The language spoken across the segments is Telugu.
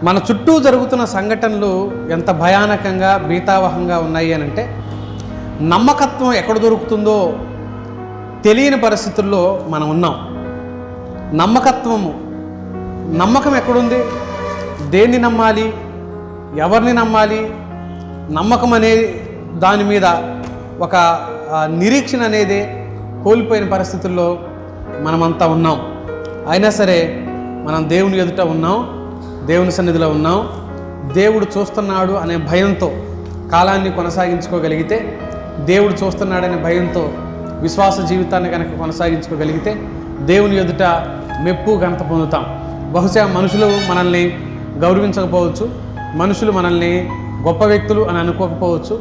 మన చుట్టూ జరుగుతున్న సంఘటనలు ఎంత భయానకంగా భీతావహంగా ఉన్నాయి అని అంటే, నమ్మకత్వం ఎక్కడ దొరుకుతుందో తెలియని పరిస్థితుల్లో మనం ఉన్నాం. నమ్మకం ఎక్కడుంది? దేన్ని నమ్మాలి, ఎవరిని నమ్మాలి? నమ్మకం అనేది దాని మీద ఒక నిరీక్షణ అనేది కోల్పోయిన పరిస్థితుల్లో మనమంతా ఉన్నాం. అయినా సరే మనం దేవుని ఎదుట ఉన్నాం, దేవుని సన్నిధిలో ఉన్నాం. దేవుడు చూస్తున్నాడు అనే భయంతో కాలాన్ని కొనసాగించుకోగలిగితే, దేవుడు చూస్తున్నాడనే భయంతో విశ్వాస జీవితాన్ని కనుక కొనసాగించుకోగలిగితే దేవుని ఎదుట మెప్పు ఘనత పొందుతాం. బహుశా మనుషులు మనల్ని గౌరవించకపోవచ్చు, మనుషులు మనల్ని గొప్ప వ్యక్తులు అని అనుకోకపోవచ్చు.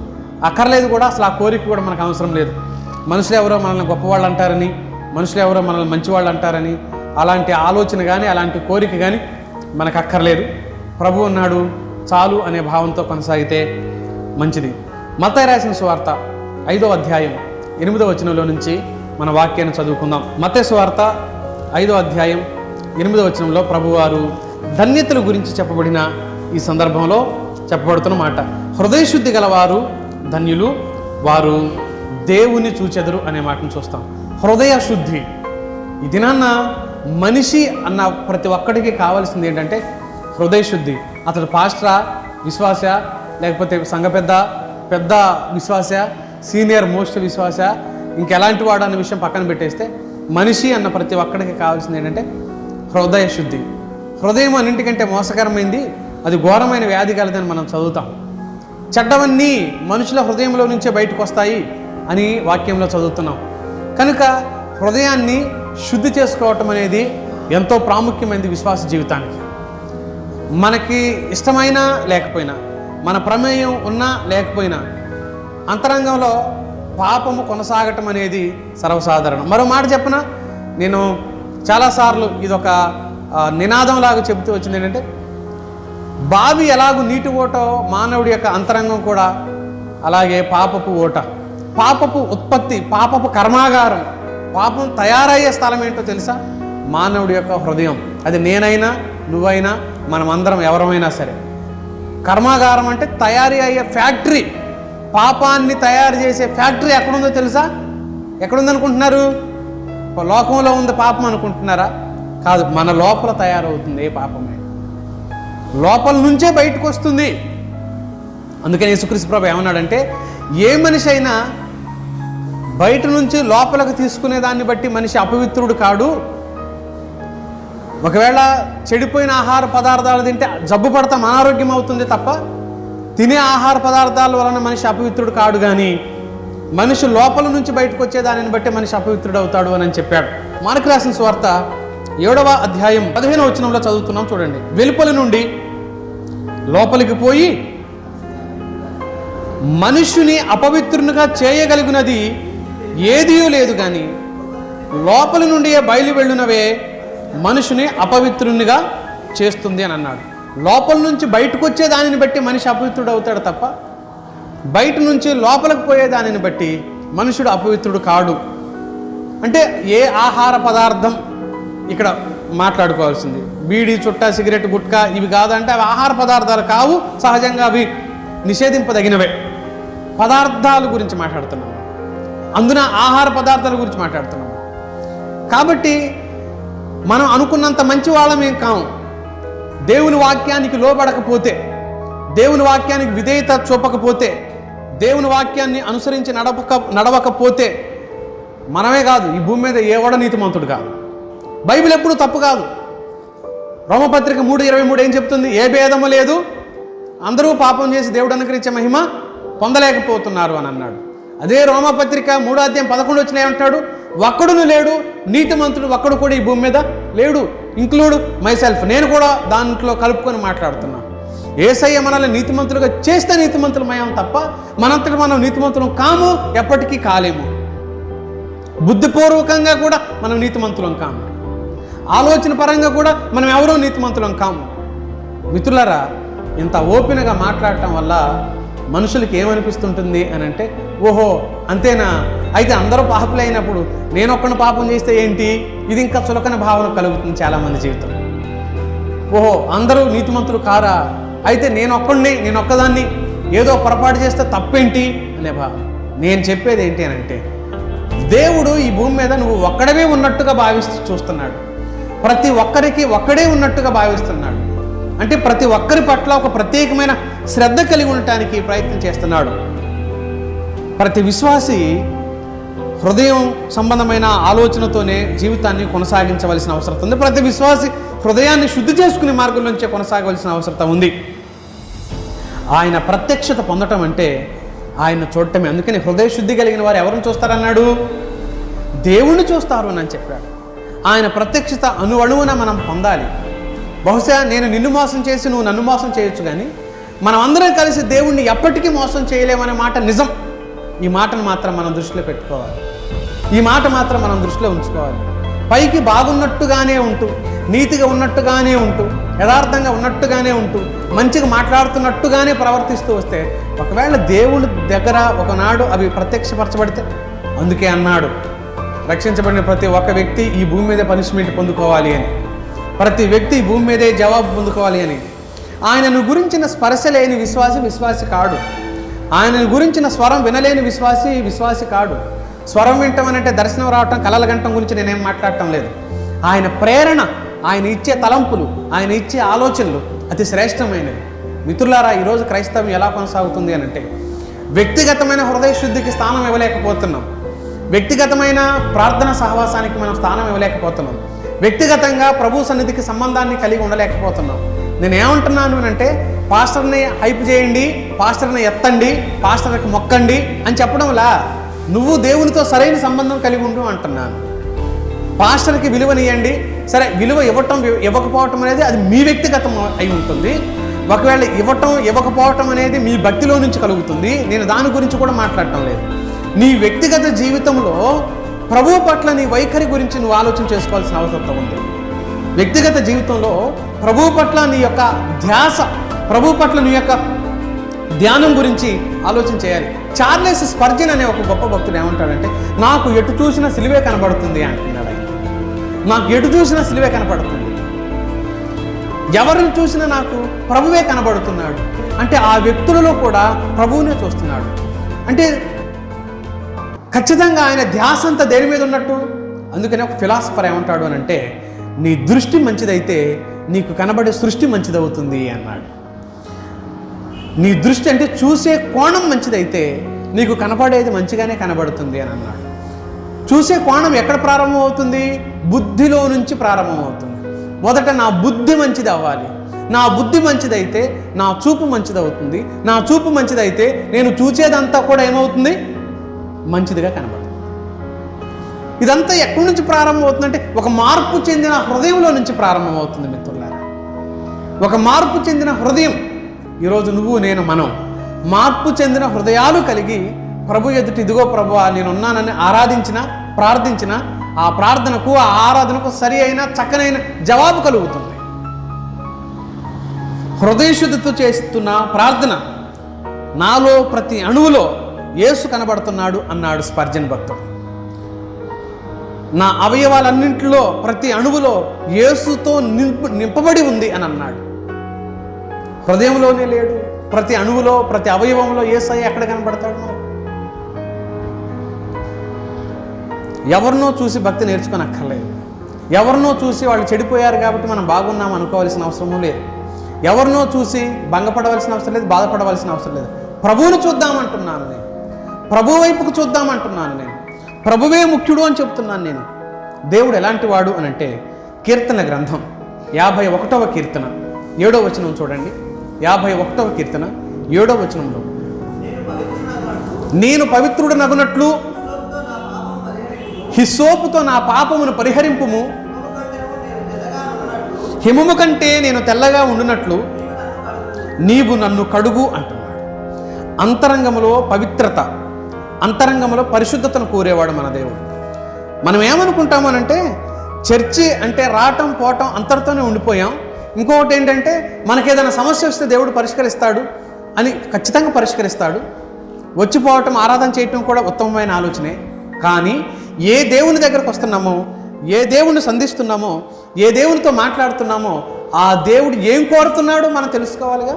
అక్కర్లేదు కూడా, అసలు ఆ కోరిక కూడా మనకు అవసరం లేదు. మనుషులు ఎవరో మనల్ని గొప్పవాళ్ళు అంటారని, మనుషులు ఎవరో మనల్ని మంచివాళ్ళు అంటారని అలాంటి ఆలోచన కానీ అలాంటి కోరిక కానీ మనకు అక్కర్లేదు. ప్రభు ఉన్నాడు చాలు అనే భావంతో కొనసాగితే మంచిది. మత్తయి రాసిన సువార్త 5వ అధ్యాయం 8వ వచనంలో నుంచి మన వాక్యాన్ని చదువుకుందాం. మత్తయి సువార్త 5వ అధ్యాయం 8వ వచనంలో ప్రభువారు ధన్యతల గురించి చెప్పబడిన ఈ సందర్భంలో చెప్పబడుతున్న మాట, హృదయశుద్ధి గలవారు ధన్యులు, వారు దేవుని చూచెదరు అనే మాటను చూస్తాం. హృదయ శుద్ధి. ఈ దినాన్న మనిషి అన్న ప్రతి ఒక్కడికి కావాల్సింది ఏంటంటే హృదయ శుద్ధి. అతడు పాస్టరా, విశ్వాస, లేకపోతే సంఘ పెద్ద విశ్వాస, సీనియర్ మోస్ట్ విశ్వాస, ఇంకెలాంటి వాడు అన్న విషయం పక్కన పెట్టేస్తే మనిషి అన్న ప్రతి ఒక్కడికి కావాల్సింది ఏంటంటే హృదయ శుద్ధి. హృదయం అన్నింటికంటే మోసకరమైంది, అది ఘోరమైన వ్యాధి కలదని మనం చదువుతాం. చెడ్డవన్నీ మనుషుల హృదయంలో నుంచే బయటకు వస్తాయి అని వాక్యంలో చదువుతున్నాం. కనుక హృదయాన్ని శుద్ధి చేసుకోవటం అనేది ఎంతో ప్రాముఖ్యమైనది విశ్వాస జీవితానికి. మనకి ఇష్టమైనా లేకపోయినా, మన ప్రమేయం ఉన్నా లేకపోయినా అంతరంగంలో పాపము కొనసాగటం అనేది సర్వసాధారణం. మరో మాట చెప్పనా, నేను చాలాసార్లు ఇదొక నినాదంలాగా చెబుతూ వచ్చింది ఏంటంటే, బావి ఎలాగూ నీటి ఓటో మానవుడి యొక్క అంతరంగం కూడా అలాగే పాపపు ఓట. పాపపు ఉత్పత్తి, పాపపు కర్మాగారం, పాపం తయారయ్యే స్థలం ఏంటో తెలుసా? మానవుడి యొక్క హృదయం. అది నేనైనా నువ్వైనా మనమందరం ఎవరమైనా సరే. కర్మాగారం అంటే తయారీ అయ్యే ఫ్యాక్టరీ. పాపాన్ని తయారు చేసే ఫ్యాక్టరీ ఎక్కడుందో తెలుసా? ఎక్కడుందనుకుంటున్నారు? లోకంలో ఉంది పాపం అనుకుంటున్నారా? కాదు, మన లోపల తయారవుతుంది ఏ పాపమే. లోపల నుంచే బయటకు వస్తుంది. అందుకని యేసుక్రీస్తు ప్రభు ఏమన్నాడంటే, ఏ మనిషి అయినా బయట నుంచి లోపలికి తీసుకునే దాన్ని బట్టి మనిషి అపవిత్రుడు కాడు. ఒకవేళ చెడిపోయిన ఆహార పదార్థాలు తింటే జబ్బు పడతాం, అనారోగ్యం అవుతుంది తప్ప తినే ఆహార పదార్థాల వలన మనిషి అపవిత్రుడు కాడు. కానీ మనిషి లోపల నుంచి బయటకు వచ్చే దానిని బట్టి మనిషి అపవిత్రుడు అవుతాడు అని చెప్పాడు. మార్కు రాసిన సువార్త 7వ అధ్యాయం 15వ వచనంలో చదువుతున్నాం, చూడండి. వెలుపలి నుండి లోపలికి పోయి మనుష్యుని అపవిత్రునిగా చేయగలిగినది ఏదీ లేదు, కానీ లోపలి నుండి బయలు వెళ్ళునవే మనుషుని అపవిత్రునిగా చేస్తుంది అని అన్నాడు. లోపల నుంచి బయటకు వచ్చే దానిని బట్టి మనిషి అపవిత్రుడు అవుతాడు తప్ప బయట నుంచి లోపలికి పోయే దానిని బట్టి మనుషుడు అపవిత్రుడు కాడు. అంటే ఏ ఆహార పదార్థం ఇక్కడ మాట్లాడుకోవాల్సింది, బీడీ, చుట్ట, సిగరెట్, గుట్కా ఇవి కాదంటే అవి ఆహార పదార్థాలు కావు. సహజంగా అవి నిషేధింపదగినవే. పదార్థాల గురించి మాట్లాడుతున్నాం, అందున ఆహార పదార్థాల గురించి మాట్లాడుతున్నాం. కాబట్టి మనం అనుకున్నంత మంచి వాళ్ళమేం కాము. దేవుని వాక్యానికి లోబడకపోతే, దేవుని వాక్యానికి విధేయత చూపకపోతే, దేవుని వాక్యాన్ని అనుసరించి నడవకపోతే మనమే కాదు, ఈ భూమి మీద ఎవడ నీతిమంతుడు కాదు. బైబిల్ ఎప్పుడు తప్పు కాదు. రోమపత్రిక 3:23 ఏం చెప్తుంది? ఏ భేదము లేదు, అందరూ పాపం చేసి దేవుడు అనుగ్రహించే మహిమ పొందలేకపోతున్నారు అని అన్నాడు. అదే రోమపత్రిక 3వ అధ్యాయం 11 వచ్చిన ఏమంటాడు? ఒక్కడును లేడు నీతిమంతుడు, ఒక్కడు కూడా ఈ భూమి మీద లేడు, ఇంక్లూడ్ మై సెల్ఫ్, నేను కూడా దాంట్లో కలుపుకొని మాట్లాడుతున్నాను. యేసయ్య మనల్ని నీతిమంతులుగా చేస్తే నీతిమంతులమయ్యాం తప్ప మనంతటి మనం నీతిమంతులం కాము, ఎప్పటికీ కాలేము. బుద్ధిపూర్వకంగా కూడా మనం నీతిమంతులం కాము, ఆలోచన పరంగా కూడా మనం ఎవరో నీతిమంతులం కాము. మిత్రులారా, ఇంత ఓపెన్గా మాట్లాడటం వల్ల మనుషులకి ఏమనిపిస్తుంటుంది అని అంటే, ఓహో అంతేనా, అయితే అందరూ పాపులే అయినప్పుడు నేను ఒక్కడిని పాపం చేస్తే ఏంటి, ఇది ఇంకా చులకన భావన కలుగుతుంది చాలామంది జీవితం. ఓహో అందరూ నీతిమంతులు కారా, అయితే నేను ఒక్కదాన్ని ఏదో పొరపాటు చేస్తే తప్పేంటి అనే భావం. నేను చెప్పేది ఏంటి అని అంటే, దేవుడు ఈ భూమి మీద నువ్వు ఒక్కడవే ఉన్నట్టుగా భావిస్తూ చూస్తున్నాడు. ప్రతి ఒక్కరికి ఒక్కడే ఉన్నట్టుగా భావిస్తున్నాడు. అంటే ప్రతి ఒక్కరి పట్ల ఒక ప్రత్యేకమైన శ్రద్ధ కలిగి ఉండటానికి ప్రయత్నం చేస్తున్నాడు. ప్రతి విశ్వాసి హృదయం సంబంధమైన ఆలోచనతోనే జీవితాన్ని కొనసాగించవలసిన అవసరం ఉంది. ప్రతి విశ్వాసి హృదయాన్ని శుద్ధి చేసుకునే మార్గం నుంచే కొనసాగవలసిన అవసరం ఉంది. ఆయన ప్రత్యక్షత పొందటం అంటే ఆయన చూడటమే. అందుకని హృదయ శుద్ధి కలిగిన వారు ఎవరిని చూస్తారన్నాడు? దేవుణ్ణి చూస్తారు అని చెప్పాడు. ఆయన ప్రత్యక్షత అణువణువున మనం పొందాలి. బహుశా నేను నిన్ను మోసం చేసి నువ్వు నన్ను మోసం చేయొచ్చు, కానీ మనం అందరం కలిసి దేవుణ్ణి ఎప్పటికీ మోసం చేయలేమనే మాట నిజం. ఈ మాటను మాత్రం మనం దృష్టిలో పెట్టుకోవాలి. ఈ మాట మాత్రం మనం దృష్టిలో ఉంచుకోవాలి. పైకి బాగున్నట్టుగానే ఉంటూ, నీతిగా ఉన్నట్టుగానే ఉంటూ, యథార్థంగా ఉన్నట్టుగానే ఉంటూ, మంచిగా మాట్లాడుతున్నట్టుగానే ప్రవర్తిస్తూ వస్తే ఒకవేళ దేవుడి దగ్గర ఒకనాడు అవి ప్రత్యక్షపరచబడితే, అందుకే అన్నాడు రక్షించబడిన ప్రతి ఒక్క వ్యక్తి ఈ భూమి మీదే పనిష్మెంట్ పొందుకోవాలి అని, ప్రతి వ్యక్తి ఈ భూమి మీదే జవాబు పొందుకోవాలి అని. ఆయనను గురించిన స్పర్శ లేని విశ్వాసి కాడు. ఆయనను గురించిన స్వరం వినలేని విశ్వాసి కాడు. స్వరం వింటం అంటే దర్శనం రావటం, కలల గంటం గురించి నేనేం మాట్లాడటం లేదు. ఆయన ప్రేరణ, ఆయన ఇచ్చే తలంపులు, ఆయన ఇచ్చే ఆలోచనలు అతి శ్రేష్టమైనవి. మిత్రులారా, ఈరోజు క్రైస్తవం ఎలా కొనసాగుతుంది అని అంటే, వ్యక్తిగతమైన హృదయ శుద్ధికి స్థానం ఇవ్వలేకపోతున్నాం. వ్యక్తిగతమైన ప్రార్థన సహవాసానికి మనం స్థానం ఇవ్వలేకపోతున్నాం. వ్యక్తిగతంగా ప్రభు సన్నిధికి సంబంధాన్ని కలిగి ఉండలేకపోతున్నాం. నేను ఏమంటున్నాను అంటే, పాస్టర్ని హైప్ చేయండి, పాస్టర్ని ఎత్తండి, పాస్టర్కి మొక్కండి అని చెప్పడంలా నువ్వు దేవునితో సరైన సంబంధం కలిగి ఉండు అంటున్నాను. పాస్టర్కి విలువనియండి, సరే విలువ ఇవ్వకపోవటం అనేది అది మీ వ్యక్తిగతం అయి ఉంటుంది. ఒకవేళ ఇవ్వకపోవటం అనేది మీ భక్తిలో నుంచి కలుగుతుంది. నేను దాని గురించి కూడా మాట్లాడటం లేదు. నీ వ్యక్తిగత జీవితంలో ప్రభువు పట్ల నీ వైఖరి గురించి నువ్వు ఆలోచన చేసుకోవాల్సిన అవసరం ఉంది. వ్యక్తిగత జీవితంలో ప్రభువు పట్ల నీ యొక్క ధ్యాస, ప్రభువు పట్ల నీ యొక్క ధ్యానం గురించి ఆలోచన చేయాలి. చార్లెస్ స్పర్జన్ అనే ఒక గొప్ప భక్తుడు ఏమంటాడంటే, నాకు ఎటు చూసినా సిలువే కనబడుతుంది అంటున్నాడు. ఆయన నాకు ఎటు చూసినా సిలువే కనబడుతుంది, ఎవరిని చూసినా నాకు ప్రభువే కనబడుతున్నాడు. అంటే ఆ వ్యక్తులలో కూడా ప్రభువునే చూస్తున్నాడు. అంటే ఖచ్చితంగా ఆయన ధ్యాస అంతా దేని మీద ఉన్నట్టు. అందుకనే ఒక ఫిలాసఫర్ ఏమంటాడు అని అంటే, నీ దృష్టి మంచిదైతే నీకు కనబడే సృష్టి మంచిదవుతుంది అన్నాడు. నీ దృష్టి అంటే చూసే కోణం మంచిదైతే నీకు కనపడేది మంచిగానే కనబడుతుంది అని అన్నాడు. చూసే కోణం ఎక్కడ ప్రారంభమవుతుంది? బుద్ధిలో నుంచి ప్రారంభమవుతుంది. మొదట నా బుద్ధి మంచిది అవ్వాలి. నా బుద్ధి మంచిదైతే నా చూపు మంచిదవుతుంది. నా చూపు మంచిదైతే నేను చూసేదంతా కూడా ఏమవుతుంది? మంచిదిగా కనబడుతుంది. ఇదంతా ఎక్కడి నుంచి ప్రారంభమవుతుందంటే, ఒక మార్పు చెందిన హృదయంలో నుంచి ప్రారంభమవుతుంది మిత్రులారా. ఒక మార్పు చెందిన హృదయం. ఈరోజు నువ్వు నేను మనం మార్పు చెందిన హృదయాలు కలిగి ప్రభు ఎదుటి, ఇదిగో ప్రభువా నేనున్నానని ప్రార్థించిన ఆ ప్రార్థనకు, ఆ ఆరాధనకు సరి అయిన చక్కనైన జవాబు కలుగుతుంది. హృదయశుద్ధితో చేస్తున్న ప్రార్థన, నాలో ప్రతి అణువులో యేసు కనబడుతున్నాడు అన్నాడు స్పర్జన్ భక్తుడు. నా అవయవాలన్నింటిలో ప్రతి అణువులో యేసుతో నింపబడి ఉంది అని అన్నాడు. హృదయంలోనే లేడు, ప్రతి అణువులో ప్రతి అవయవంలో యేసయ్య ఎక్కడ కనబడతాడు? ఎవరినో చూసి భక్తి నేర్చుకోనక్కర్లేదు. ఎవరినో చూసి వాళ్ళు చెడిపోయారు కాబట్టి మనం బాగున్నాం అనుకోవాల్సిన అవసరమూ లేదు. ఎవరినో చూసి భంగపడవలసిన అవసరం లేదు, బాధపడవలసిన అవసరం లేదు. ప్రభువును చూద్దామంటున్నాను నేను, ప్రభు వైపుకు చూద్దామంటున్నాను నేను. ప్రభువే ముఖ్యుడు అని చెప్తున్నాను నేను. దేవుడు ఎలాంటి వాడు అని అంటే, కీర్తన గ్రంథం 51వ కీర్తన 7వ వచనం చూడండి. 51వ కీర్తన 7వ వచనంలో, నేను పవిత్రుడు నగునట్లు హిస్సోపుతో నా పాపమును పరిహరింపుము, హిమము కంటే నేను తెల్లగా ఉండునట్లు నీవు నన్ను కడుగు అంటున్నాడు. అంతరంగములో పవిత్రత, అంతరంగంలో పరిశుద్ధతను కోరేవాడు మన దేవుడు. మనం ఏమనుకుంటామనంటే, చర్చి అంటే రావటం పోవటం అంతటితోనే ఉండిపోయాం. ఇంకొకటి ఏంటంటే, మనకేదైనా సమస్య వస్తే దేవుడు పరిష్కరిస్తాడు అని. ఖచ్చితంగా పరిష్కరిస్తాడు. వచ్చిపోవటం, ఆరాధన చేయటం కూడా ఉత్తమమైన ఆలోచనే. కానీ ఏ దేవుని దగ్గరకు వస్తున్నామో, ఏ దేవుణ్ణి సంధిస్తున్నామో, ఏ దేవునితో మాట్లాడుతున్నామో ఆ దేవుడు ఏం కోరుతున్నాడో మనం తెలుసుకోవాలిగా.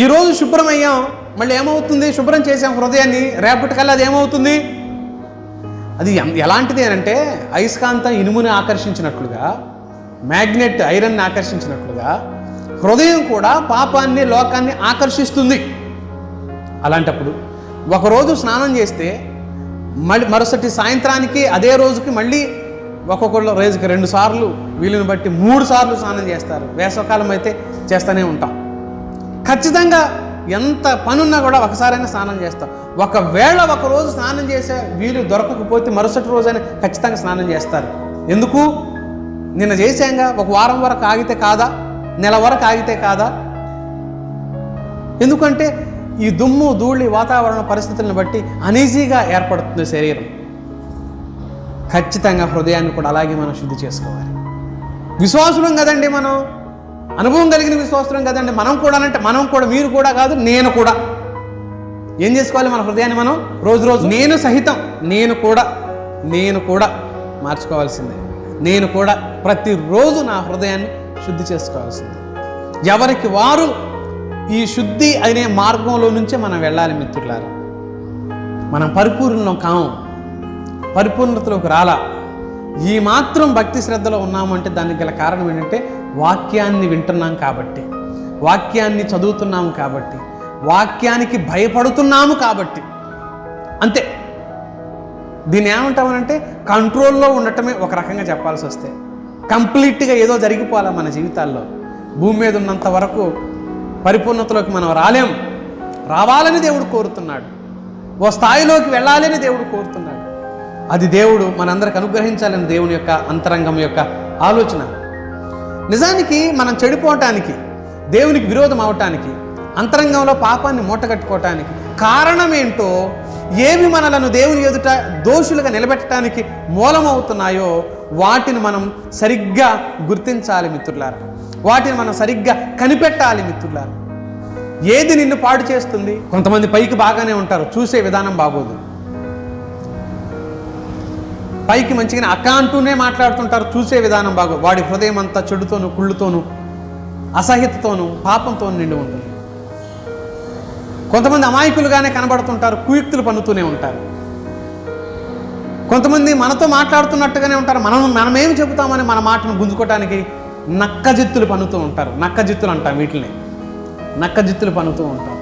ఈరోజు శుభ్రం అయ్యాం, మళ్ళీ ఏమవుతుంది? శుభ్రం చేసాం హృదయాన్ని, రేపటికల్లా అది ఏమవుతుంది? అది ఎలాంటిది అంటే అయస్కాంతం ఇనుముని ఆకర్షించినట్లుగా, మ్యాగ్నెట్ ఐరన్ని ఆకర్షించినట్లుగా హృదయం కూడా పాపాన్ని, లోకాన్ని ఆకర్షిస్తుంది. అలాంటప్పుడు ఒకరోజు స్నానం చేస్తే మళ్ళీ మరుసటి సాయంత్రానికి అదే రోజుకి మళ్ళీ ఒక్కొక్కళ్ళు రోజుకి 2 సార్లు, వీలుని బట్టి 3 సార్లు స్నానం చేస్తారు. వేసవకాలం అయితే చేస్తూనే ఉంటాం. ఖచ్చితంగా ఎంత పనున్నా కూడా ఒకసారైనా స్నానం చేస్తాం. ఒకవేళ ఒకరోజు స్నానం చేసే వీలు దొరకకపోతే మరుసటి రోజైనా ఖచ్చితంగా స్నానం చేస్తారు. ఎందుకు? నిన్న చేసాంగా, ఒక వారం వరకు ఆగితే కాదా, నెల వరకు ఆగితే కాదా? ఎందుకంటే ఈ దుమ్ము, ధూళి, వాతావరణ పరిస్థితులను బట్టి అనీజీగా ఏర్పడుతుంది శరీరం. ఖచ్చితంగా హృదయాన్ని కూడా అలాగే మనం శుద్ధి చేసుకోవాలి. విశ్వాసులం కదండి మనం, అనుభవం కలిగిన విశ్వాసులం కదండి మనం కూడా. అంటే మనం కూడా, మీరు కూడా కాదు, నేను కూడా ఏం చేసుకోవాలి? మన హృదయాన్ని మనం రోజు రోజు నేను కూడా మార్చుకోవాల్సిందే. నేను కూడా ప్రతిరోజు నా హృదయాన్ని శుద్ధి చేసుకోవాల్సిందే. ఎవరికి వారు ఈ శుద్ధి అనే మార్గంలో నుంచే మనం వెళ్ళాలి మిత్రులారా. మనం పరిపూర్ణం కాము, పరిపూర్ణతలోకి రాలా. ఈ మాత్రం భక్తి శ్రద్ధలో ఉన్నామంటే దానికి గల కారణం ఏంటంటే వాక్యాన్ని వింటున్నాం కాబట్టి, వాక్యాన్ని చదువుతున్నాము కాబట్టి, వాక్యానికి భయపడుతున్నాము కాబట్టి, అంతే. దీన్ని ఏమంటామనంటే కంట్రోల్లో ఉండటమే ఒక రకంగా చెప్పాల్సి వస్తే. కంప్లీట్గా ఏదో జరిగిపోవాలా మన జీవితాల్లో. భూమి మీద ఉన్నంత వరకు పరిపూర్ణతలోకి మనం రాలేం. రావాలని దేవుడు కోరుతున్నాడు, ఓ స్థాయిలోకి వెళ్ళాలని దేవుడు కోరుతున్నాడు. అది దేవుడు మనందరికి అనుగ్రహించాలని దేవుని యొక్క అంతరంగం యొక్క ఆలోచన. నిజానికి మనం చెడిపోవటానికి, దేవునికి విరోధం అవటానికి, అంతరంగంలో పాపాన్ని మూటగట్టుకోవటానికి కారణం ఏంటో, ఏవి మనలను దేవుని ఎదుట దోషులుగా నిలబెట్టడానికి మూలమవుతున్నాయో వాటిని మనం సరిగ్గా గుర్తించాలి మిత్రులారా. వాటిని మనం సరిగ్గా కనిపెట్టాలి మిత్రులారా. ఏది నిన్ను పాడు చేస్తుంది? కొంతమంది పైకి బాగానే ఉంటారు, చూసే విధానం బాగోదు. పైకి మంచిగానే అక్క అంటూనే మాట్లాడుతుంటారు, చూసే విధానం బాగోదు. వాడి హృదయం అంతా చెడుతోనూ, కుళ్ళుతోనూ, అసహ్యతతోనూ, పాపంతో నిండి ఉంటుంది. కొంతమంది అమాయకులుగానే కనబడుతుంటారు, కుయుక్తులు పన్నుతూనే ఉంటారు. కొంతమంది మనతో మాట్లాడుతున్నట్టుగానే ఉంటారు, మనమేమి చెబుతామని మన మాటను గుంజుకోవటానికి నక్కజిత్తులు పన్నుతూ ఉంటారు. నక్కజిత్తులు అంటాం వీటిని, నక్కజిత్తులు పన్నుతూ ఉంటారు.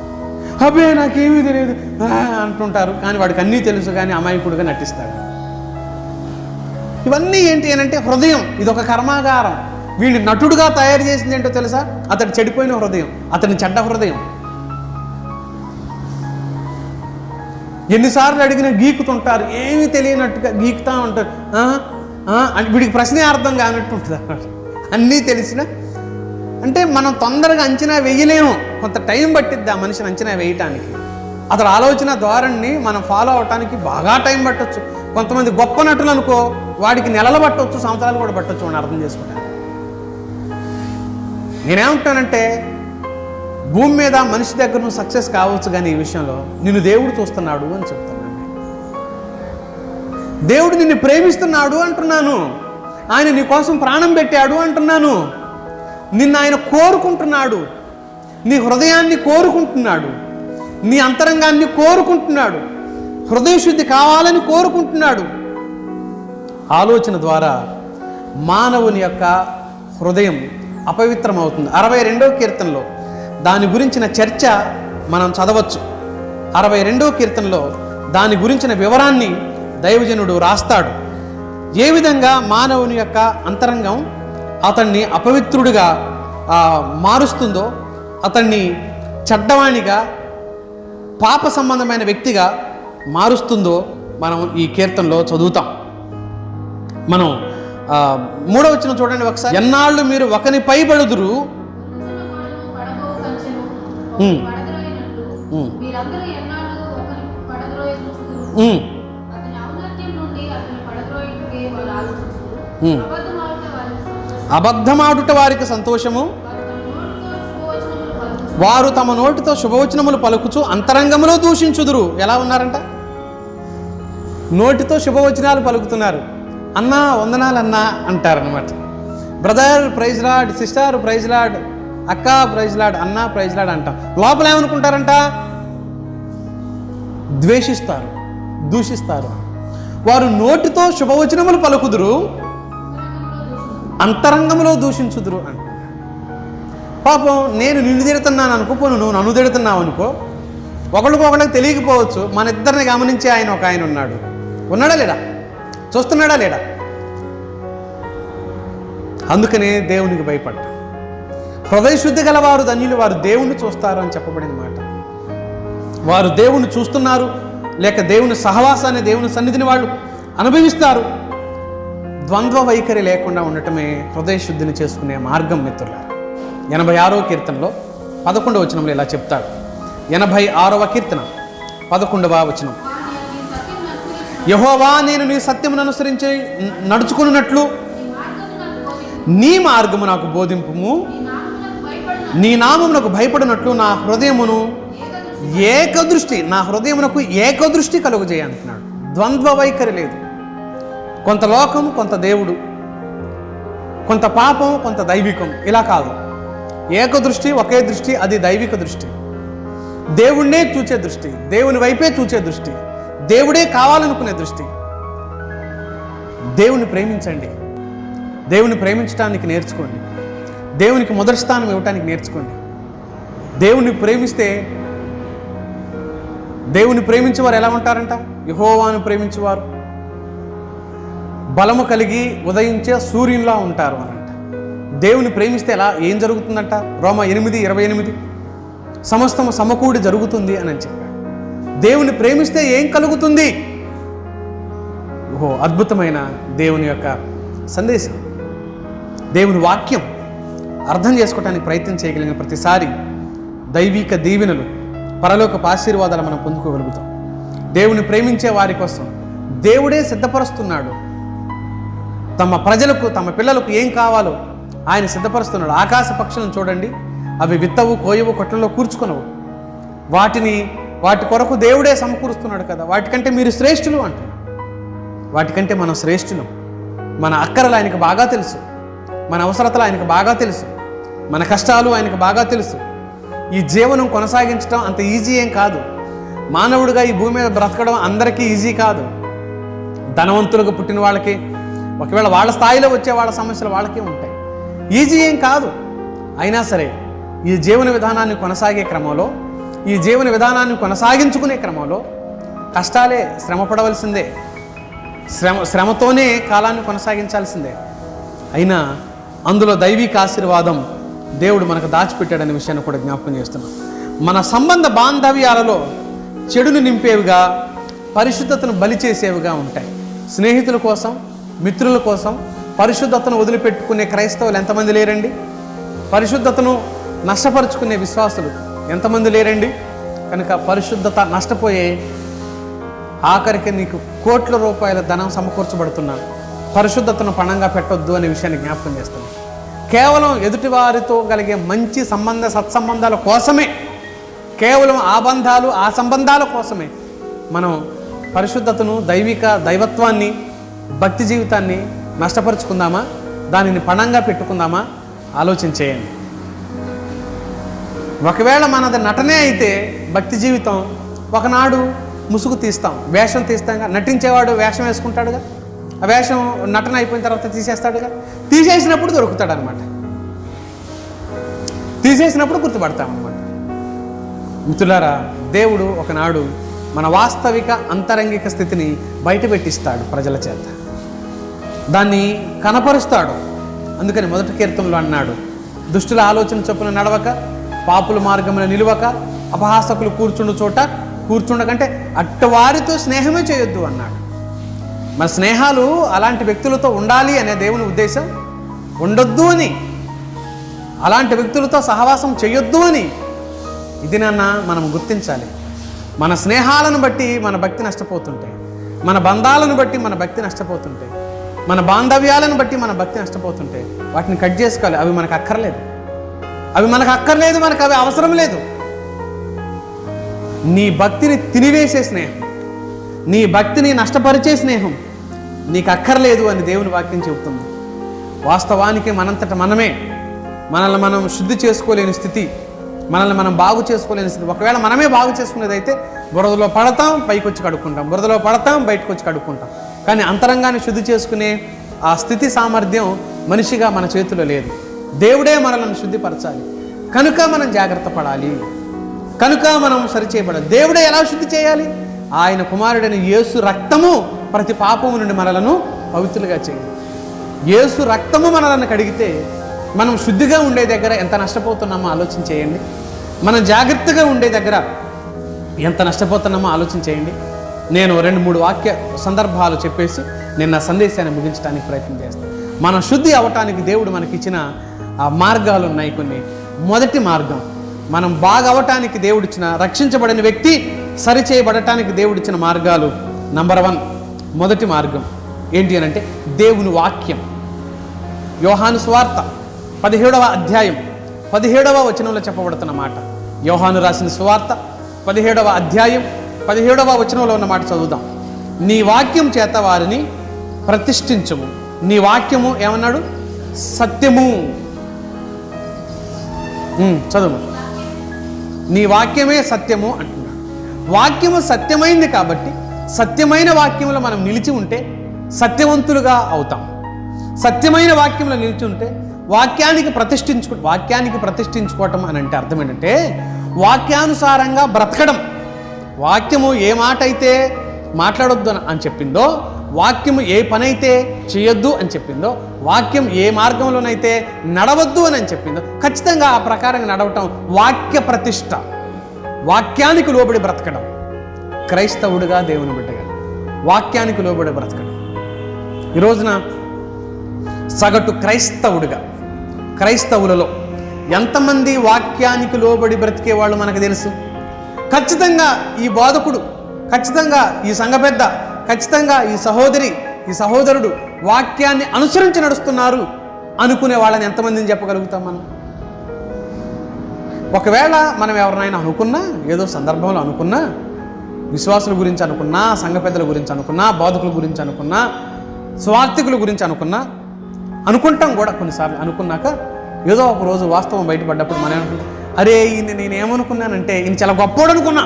అబ్బే నాకేమీ తెలియదు అంటుంటారు, కానీ వాడికి అన్నీ తెలుసు, కానీ అమాయకుడుగా నటిస్తాడు. ఇవన్నీ ఏంటి అని అంటే హృదయం ఇదొక కర్మాగారం. వీళ్ళు నటుడుగా తయారు చేసింది ఏంటో తెలుసా? అతడు చెడిపోయిన హృదయం, అతని చెడ్డ హృదయం. ఎన్నిసార్లు అడిగినా గీకుతుంటారు, ఏమీ తెలియనట్టుగా గీకుతూ ఉంటారు. వీడికి ప్రశ్నే అర్థం కానట్టు ఉంటుంది అన్నమాట. అన్నీ తెలిసిన అంటే మనం తొందరగా అంచనా వేయలేము, కొంత టైం పట్టిద్ది ఆ మనిషిని అంచనా వేయటానికి. అతడు ఆలోచన ధోరణిని మనం ఫాలో అవటానికి బాగా టైం పట్టవచ్చు. కొంతమంది గొప్ప నటులు అనుకో, వాడికి నెలలు పట్టవచ్చు, సంవత్సరాలు కూడా పట్టవచ్చు అని అర్థం చేసుకుంటాను. నేనేమంటానంటే భూమి మీద మనిషి దగ్గర నువ్వు సక్సెస్ కావచ్చు, కానీ ఈ విషయంలో నిన్ను దేవుడు చూస్తున్నాడు అని చెప్తున్నాను. దేవుడు నిన్ను ప్రేమిస్తున్నాడు అంటున్నాను. ఆయన నీ కోసం ప్రాణం పెట్టాడు అంటున్నాను. నిన్ను ఆయన కోరుకుంటున్నాడు, నీ హృదయాన్ని కోరుకుంటున్నాడు, నీ అంతరంగాన్ని కోరుకుంటున్నాడు, హృదయశుద్ధి కావాలని కోరుకుంటున్నాడు. ఆలోచన ద్వారా మానవుని యొక్క హృదయం అపవిత్రమవుతుంది. 62వ కీర్తనలో దాని గురించిన చర్చ మనం చదవచ్చు. 62వ కీర్తనలో దాని గురించిన వివరాన్ని దైవజనుడు రాస్తాడు. ఏ విధంగా మానవుని యొక్క అంతరంగం అతన్ని అపవిత్రుడిగా మారుస్తుందో, అతన్ని చెడ్డవాణిగా, పాప సంబంధమైన వ్యక్తిగా మారుస్తుందో మనం ఈ కీర్తనలో చదువుతాం. మనం 3వ వచనం చూడండి ఒకసారి. ఎన్నాళ్ళు మీరు ఒకని పైబడుదురు, అబద్ధమాడుట వారికి సంతోషము, వారు తమ నోటితో శుభవచనములు పలుకుచు అంతరంగములో దూషించుదురు. ఎలా ఉన్నారంట? నోటితో శుభవచనాలు పలుకుతున్నారు. అన్నా వందనాలు అన్నా అంటారనమాట. Brother praise Lord, sister praise Lord, అక్క ప్రైజ్ లార్డ్, అన్న ప్రైజ్ లార్డ్ అంటాం. లోపల ఏమనుకుంటారంట? ద్వేషిస్తారు, దూషిస్తారు. వారు నోటితో శుభవచనములు పలుకుదురు, అంతరంగంలో దూషించుదురు అంట. పాపం నేను నిన్ను తిడుతున్నాను అనుకో, నువ్వు నన్ను తిడుతున్నావు అనుకో, ఒకళ్ళకి తెలియకపోవచ్చు. మన ఇద్దరిని గమనించే ఆయన ఒక ఆయన ఉన్నాడా లేడా? చూస్తున్నాడా లేడా? అందుకనే దేవునికి భయపడ్డా. హృదయ శుద్ధి గల వారు ధన్యులు, వారు దేవుణ్ణి చూస్తారు అని చెప్పబడిన మాట. వారు దేవుణ్ణి చూస్తున్నారు, లేక దేవుని సహవాసాన్ని, దేవుని సన్నిధిని వాళ్ళు అనుభవిస్తారు. ద్వంద్వ వైఖరి లేకుండా ఉండటమే హృదయ శుద్ధిని చేసుకునే మార్గం మిత్రులారా. 86వ కీర్తనలో 11వ వచనంలో ఇలా చెప్తాడు. 86వ కీర్తన 11వ వచనం. యెహోవా, నేను నీ సత్యమును అనుసరించి నడుచుకున్నట్లు నీ మార్గము నాకు బోధింపుము. నీ నామమునకు భయపడినట్లు నా హృదయమును ఏకదృష్టి, నా హృదయమునకు ఏకదృష్టి కలుగజేయ అంటున్నాడు. ద్వంద్వ వైఖరి లేదు. కొంత లోకం, కొంత దేవుడు, కొంత పాపం, కొంత దైవికం, ఇలా కాదు. ఏకదృష్టి, ఒకే దృష్టి, అది దైవిక దృష్టి. దేవుణ్ణే చూచే దృష్టి, దేవుని వైపే చూచే దృష్టి, దేవుడే కావాలనుకునే దృష్టి. దేవుని ప్రేమించండి, దేవుని ప్రేమించడానికి నేర్చుకోండి, దేవునికి మొదటి స్థానం ఇవ్వటానికి నేర్చుకోండి. దేవుని ప్రేమిస్తే, దేవుని ప్రేమించేవారు ఎలా ఉంటారంట? యెహోవాను ప్రేమించేవారు బలము కలిగి ఉదయించే సూర్యునిలా ఉంటారు అనంట. దేవుని ప్రేమిస్తే ఏం జరుగుతుందంట? రోమా 8:28 సమస్తము సమకూడి జరుగుతుంది అని చెప్పాడు. దేవుని ప్రేమిస్తే ఏం కలుగుతుంది? అద్భుతమైన దేవుని యొక్క సందేశం, దేవుని వాక్యం అర్థం చేసుకోవడానికి ప్రయత్నం చేయగలిగిన ప్రతిసారి దైవిక దీవెనలు, పరలోకపు ఆశీర్వాదాలు మనం పొందుకోగలుగుతాం. దేవుని ప్రేమించే వారి కోసం దేవుడే సిద్ధపరుస్తున్నాడు. తమ ప్రజలకు, తమ పిల్లలకు ఏం కావాలో ఆయన సిద్ధపరుస్తున్నాడు. ఆకాశ పక్షులను చూడండి, అవి విత్తవు, కోయవు, కొట్లలో కూర్చుకొనవు. వాటి కొరకు దేవుడే సమకూరుస్తున్నాడు కదా. వాటికంటే మీరు శ్రేష్ఠులు అంటారు. వాటికంటే మనం శ్రేష్ఠులం. మన అక్కరలు ఆయనకు బాగా తెలుసు, మన అవసరతలు ఆయనకు బాగా తెలుసు, మన కష్టాలు ఆయనకు బాగా తెలుసు. ఈ జీవనం కొనసాగించడం అంత ఈజీ ఏం కాదు. మానవుడిగా ఈ భూమి మీద బ్రతకడం అందరికీ ఈజీ కాదు. ధనవంతులుగా పుట్టిన వాళ్ళకి, ఒకవేళ వాళ్ళ స్థాయిలో వచ్చే వాళ్ళ సమస్యలు వాళ్ళకే ఉంటాయి. ఈజీ ఏం కాదు. అయినా సరే ఈ జీవన విధానాన్ని కొనసాగే క్రమంలో, ఈ జీవన విధానాన్ని కొనసాగించుకునే క్రమంలో కష్టాలే, శ్రమ పడవలసిందే, శ్రమతోనే కాలాన్ని కొనసాగించాల్సిందే. అయినా అందులో దైవిక ఆశీర్వాదం దేవుడు మనకు దాచిపెట్టాడనే విషయాన్ని కూడా జ్ఞాపకం చేస్తున్నాం. మన సంబంధ బాంధవ్యాలలో చెడును నింపేవిగా, పరిశుద్ధతను బలి చేసేవిగా ఉంటాయి. స్నేహితుల కోసం, మిత్రుల కోసం పరిశుద్ధతను వదిలిపెట్టుకునే క్రైస్తవులు ఎంతమంది లేరండి? పరిశుద్ధతను నష్టపరుచుకునే విశ్వాసులు ఎంతమంది లేరండి? కనుక పరిశుద్ధత నష్టపోయే, ఆఖరికి నీకు కోట్ల రూపాయల ధనం సమకూర్చబడుతున్నా పరిశుద్ధతను పణంగా పెట్టొద్దు అనే విషయాన్ని జ్ఞాపకం చేస్తున్నాను. కేవలం ఎదుటివారితో కలిగే మంచి సత్సంబంధాల కోసమే, కేవలం ఆ బంధాలు, ఆ సంబంధాల కోసమే మనం పరిశుద్ధతను, దైవత్వాన్ని, భక్తి జీవితాన్ని నష్టపరుచుకుందామా? దానిని పణంగా పెట్టుకుందామా? ఆలోచన చేయండి. ఒకవేళ మనది నటనే అయితే భక్తి జీవితం, ఒకనాడు ముసుగు తీస్తాం, వేషం తీస్తాం. నటించేవాడు వేషం వేసుకుంటాడుగా, ఆ వేషం నటన అయిపోయిన తర్వాత తీసేస్తాడుగా. తీసేసినప్పుడు దొరుకుతాడు అనమాట, తీసేసినప్పుడు గుర్తుపడతామన్నమాట. మిత్రులారా, దేవుడు ఒకనాడు మన వాస్తవిక అంతరంగిక స్థితిని బయటపెట్టిస్తాడు, ప్రజల చేత దాన్ని కనపరుస్తాడు. అందుకని మొదటి కీర్తనలో అన్నాడు, దుష్టుల ఆలోచన చొప్పున నడవక, పాపుల మార్గమున నిలువక, అపహాసకులు కూర్చుండు చోట కూర్చుండకంటే అట్టవారితో స్నేహమే చేయొద్దు అన్నాడు. మన స్నేహాలు అలాంటి వ్యక్తులతో ఉండాలి అనే దేవుని ఉద్దేశం. ఉండొద్దు అని, అలాంటి వ్యక్తులతో సహవాసం చేయొద్దు అని ఇది నాన్న మనం గుర్తించాలి. మన స్నేహాలను బట్టి మన భక్తి నష్టపోతుంటే, మన బంధాలను బట్టి మన భక్తి నష్టపోతుంటే, మన బాంధవ్యాలను బట్టి మన భక్తి నష్టపోతుంటే వాటిని కట్ చేసుకోవాలి. అవి మనకు అక్కర్లేదు, మనకు అవి అవసరం లేదు. నీ భక్తిని తినివేసే స్నేహం, నీ భక్తిని నష్టపరిచే స్నేహం నీకు అక్కర్లేదు అని దేవుని వాక్యం చెబుతుంది. వాస్తవానికి మనంతట మనమే మనల్ని మనం శుద్ధి చేసుకోలేని స్థితి, మనల్ని మనం బాగు చేసుకోలేని స్థితి. ఒకవేళ మనమే బాగు చేసుకునేదైతే బురదలో పడతాం, పైకి వచ్చి కడుక్కుంటాం, బురదలో పడతాం, బయటకు వచ్చి కడుక్కుంటాం. కానీ అంతరంగాన్ని శుద్ధి చేసుకునే ఆ స్థితి సామర్థ్యం మనిషిగా మన చేతిలో లేదు. దేవుడే మనల్ని శుద్ధిపరచాలి. కనుక మనం జాగ్రత్త పడాలి, కనుక మనం సరిచేయబడాలి. దేవుడే ఎలా శుద్ధి చేయాలి? ఆయన కుమారుడైన యేసు రక్తము ప్రతి పాపము నుండి మనలను పవిత్రులుగా చేయాలి. యేసు రక్తము మనలను కడిగితే మనం శుద్ధిగా ఉండే దగ్గర ఎంత నష్టపోతున్నామో ఆలోచన చేయండి. మనం జాగ్రత్తగా ఉండే దగ్గర ఎంత నష్టపోతున్నామో ఆలోచన చేయండి. నేను 2-3 వాక్య సందర్భాలు చెప్పేసి నేను నా సందేశాన్ని ముగించడానికి ప్రయత్నం చేస్తాను. మనం శుద్ధి అవ్వటానికి దేవుడు మనకిచ్చిన మార్గాలు ఉన్నాయి కొన్ని. మొదటి మార్గం, మనం బాగా అవ్వటానికి దేవుడిచ్చిన, రక్షించబడిన వ్యక్తి సరిచేయబడటానికి దేవుడిచ్చిన మార్గాలు. నంబర్ 1, మొదటి మార్గం ఏంటి అని అంటే దేవుని వాక్యం. యోహాను సువార్త 17వ అధ్యాయం 17వ వచనంలో చెప్పబడుతున్న మాట. యోహాను రాసిన సువార్త 17వ అధ్యాయం 17వ వచనంలో ఉన్న మాట చదువుదాం. నీ వాక్యం చేత వారిని ప్రతిష్ఠించుము. నీ వాక్యము ఏమన్నాడు? సత్యము. చదువు. నీ వాక్యమే సత్యము అంటున్నాడు. వాక్యము సత్యమైంది కాబట్టి సత్యమైన వాక్యంలో మనం నిలిచి ఉంటే సత్యవంతులుగా అవుతాం. సత్యమైన వాక్యంలో నిలిచి ఉంటే వాక్యానికి ప్రతిష్ఠించుకోవటం అని అంటే అర్థం ఏంటంటే వాక్యానుసారంగా బ్రతకడం. వాక్యము ఏ మాట అయితే మాట్లాడొద్దు అని చెప్పిందో, వాక్యము ఏ పని అయితే చేయొద్దు అని చెప్పిందో, వాక్యం ఏ మార్గంలోనైతే నడవద్దు అని చెప్పిందో ఖచ్చితంగా ఆ ప్రకారంగా నడవటం వాక్య ప్రతిష్ఠ. వాక్యానికి లోబడి బ్రతకడం. క్రైస్తవుడిగా, దేవుని బిడ్డగా వాక్యానికి లోబడి బ్రతకడం. ఈ రోజున సగటు క్రైస్తవులలో ఎంతమంది వాక్యానికి లోబడి బ్రతికే వాళ్ళు మనకు తెలుసు? ఖచ్చితంగా ఈ బోధకుడు, ఖచ్చితంగా ఈ సంఘ పెద్ద, ఖచ్చితంగా ఈ సహోదరి, ఈ సహోదరుడు వాక్యాన్ని అనుసరించి నడుస్తున్నారు అనుకునే వాళ్ళని ఎంతమందిని చెప్పగలుగుతాం మనం? ఒకవేళ మనం ఎవరినైనా అనుకున్నా, ఏదో సందర్భంలో అనుకున్నా, విశ్వాసుల గురించి అనుకున్నా, సంఘ పెద్దల గురించి అనుకున్నా, బోధకుల గురించి అనుకున్నా, స్వార్థికుల గురించి అనుకుంటాం కూడా. కొన్నిసార్లు అనుకున్నాక ఏదో ఒక రోజు వాస్తవం బయటపడ్డప్పుడు మనం అనుకుంటాం, అరే ఈయన నేనేమనుకున్నానంటే ఈయన చాలా గొప్పోడు అనుకున్నా,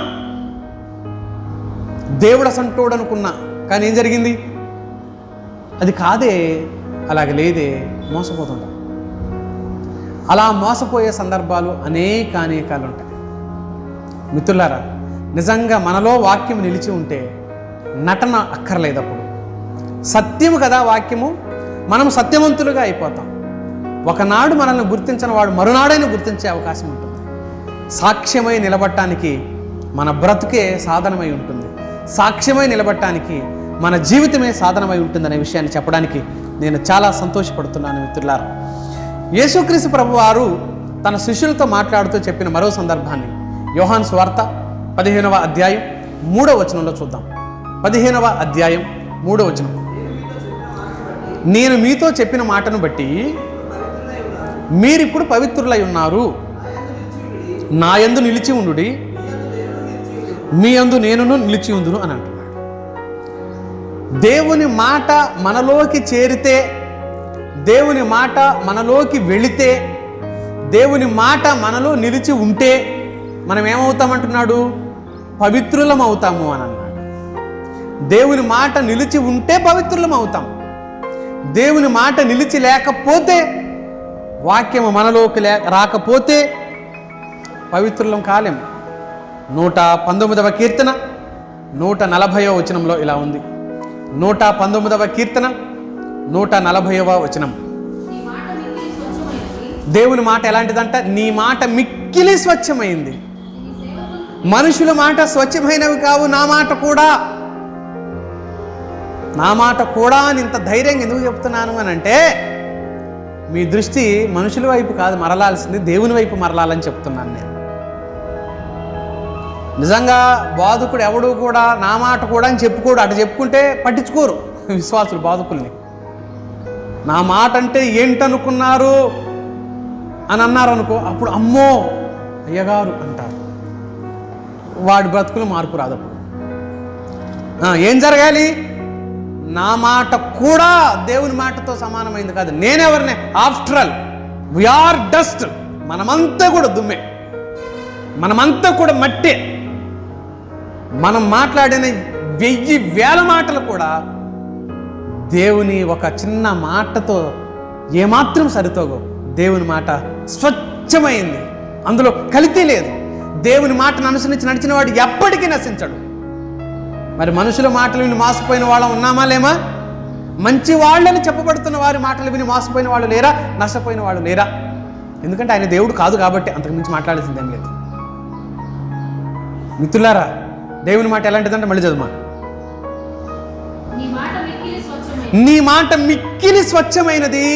దేవుడు అసంటోడు అనుకున్నా. కానీ ఏం జరిగింది? అది కాదే, అలాగే లేదే, మోసపోతుంటాం. అలా మోసపోయే సందర్భాలు అనేకాలు ఉంటాయి. మిత్రులారా, నిజంగా మనలో వాక్యం నిలిచి ఉంటే నటన అక్కర్లేదప్పుడు. సత్యము కదా వాక్యము. మనం సత్యవంతులుగా అయిపోతాం. ఒకనాడు మనల్ని గుర్తించిన వాడు మరునాడైనా గుర్తించే అవకాశం ఉంటుంది. సాక్ష్యమై నిలబడటానికి మన బ్రతుకే సాధనమై ఉంటుంది. సాక్ష్యమై నిలబడటానికి మన జీవితమే సాధనమై ఉంటుందనే విషయాన్ని చెప్పడానికి నేను చాలా సంతోషపడుతున్నాను మిత్రులారా. యేసుక్రీస్తు ప్రభువారు తన శిష్యులతో మాట్లాడుతూ చెప్పిన మరో సందర్భాన్ని యోహాను సువార్త 15వ అధ్యాయం 3వ వచనంలో చూద్దాం. 15వ అధ్యాయం 3వ వచనం. నేను మీతో చెప్పిన మాటను బట్టి మీరిప్పుడు పవిత్రులై ఉన్నారు. నా యందు నిలిచి ఉండుడి, మీ యందు నేనును నిలిచి ఉందును అని అంటున్నాడు. దేవుని మాట మనలోకి చేరితే, దేవుని మాట మనలోకి వెళితే, దేవుని మాట మనలో నిలిచి ఉంటే మనం ఏమవుతామంటున్నాడు? పవిత్రులం అవుతాము అని అన్నాడు. దేవుని మాట నిలిచి ఉంటే పవిత్రులం అవుతాం. దేవుని మాట నిలిచి లేకపోతే, వాక్యము మనలోకి రాకపోతే పవిత్రులం కాలేం. 119వ కీర్తన 140వ వచనంలో ఇలా ఉంది. 119వ కీర్తన 140వ వచనం. దేవుని మాట ఎలాంటిదంట? నీ మాట మిక్కిలి స్వచ్ఛమైంది. మనుషుల మాట స్వచ్ఛమైనవి కావు, నా మాట కూడా అని ఇంత ధైర్యంగా ఎందుకు చెప్తున్నాను అని అంటే, మీ దృష్టి మనుషుల వైపు కాదు మరలాల్సింది, దేవుని వైపు మరలాలని చెప్తున్నాను నేను. నిజంగా బాధకుడు ఎవడు కూడా నా మాట కూడా అని చెప్పుకోడు. అటు చెప్పుకుంటే పట్టించుకోరు విశ్వాసులు బాధకుల్ని. నా మాట అంటే ఏంటనుకున్నారు అని అన్నారు అనుకో, అప్పుడు అమ్మో అయ్యగారు అంటారు. వాడి బ్రతుకులు మార్పు రాదు. అప్పుడు ఏం జరగాలి? నా మాట కూడా దేవుని మాటతో సమానమైంది కాదు. నేనెవరినే? After all we are dust. మనమంతా కూడా దుమ్మే, మనమంతా కూడా మట్టే. మనం మాట్లాడిన 1000 మాటలు కూడా దేవుని ఒక చిన్న మాటతో ఏమాత్రం సరితోగో. దేవుని మాట స్వచ్ఛమైంది, అందులో కల్తీ లేదు. దేవుని మాటను అనుసరించి నడిచిన వాడు ఎప్పటికీ నశించడు. మరి మనుషుల మాటలు విని మోసపోయిన వాళ్ళం ఉన్నామా లేమా? మంచి వాళ్ళని చెప్పబడుతున్న వారి మాటలు విని మోసపోయిన వాళ్ళు లేరా? నష్టపోయిన వాళ్ళు లేరా? ఎందుకంటే ఆయన దేవుడు కాదు కాబట్టి అంతకుమించి మాట్లాడాల్సిందేం లేదు. మిత్రులారా, దేవుని మాట ఎలాంటిదంటే మళ్ళీ చదువు. నీ మాట మిక్కిలి స్వచ్ఛమైనది,